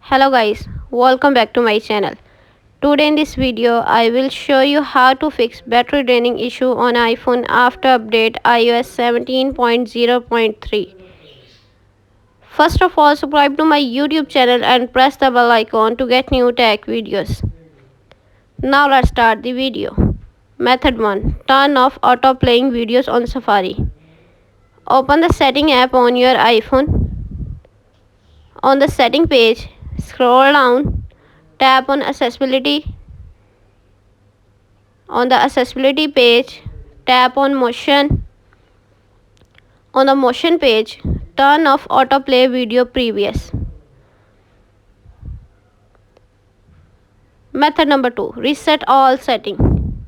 Hello guys, welcome back to my channel. Today in this video I will show you how to fix battery draining issue on iPhone after update iOS 17.0.3. First of all, subscribe to my YouTube channel and press the bell icon to get new tech videos. Now let's start the video. Method 1. Turn off auto playing videos on Safari. Open the setting app on your iPhone. On the setting page, scroll down, tap on accessibility. On the accessibility page, tap on motion. On the motion page, turn off autoplay video previous. Method number 2. Reset all setting.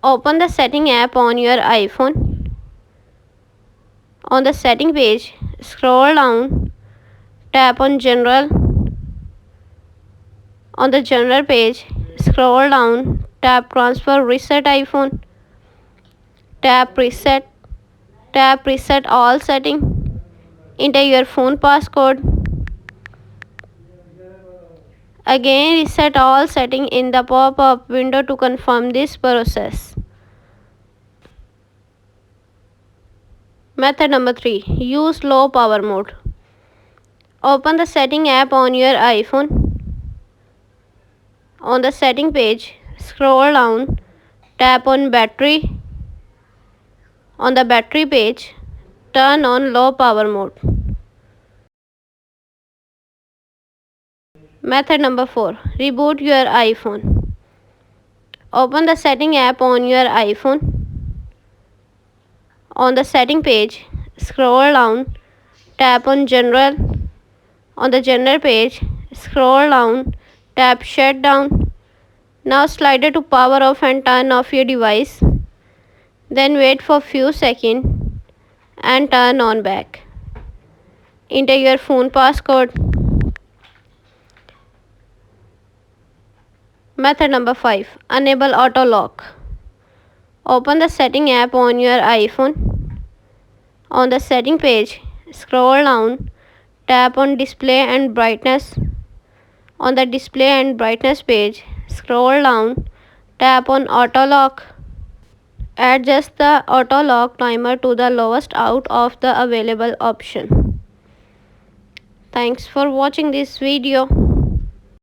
Open the setting app on your iPhone. On the setting page, scroll down, tap on general. On the general page, scroll down, tap transfer reset iPhone. Tap reset all setting. Enter your phone passcode. Again reset all setting in the pop-up window to confirm this process. Method number 3. Use low power mode. Open the setting app on your iPhone. On the setting page, scroll down, tap on battery. On the battery page, turn on low power mode. Method number 4. Reboot your iPhone. Open the setting app on your iPhone. On the setting page, scroll down, tap on general. On the general page, scroll down, tap shutdown. Now slide it to power off and turn off your device. Then wait for few seconds and turn on back. Enter your phone passcode. Method number 5. Enable auto lock. Open the setting app on your iPhone. On the setting page, scroll down, tap on display and brightness. On the display and brightness page, scroll down, tap on auto lock. Adjust the auto lock timer to the lowest out of the available option. Thanks for watching this video.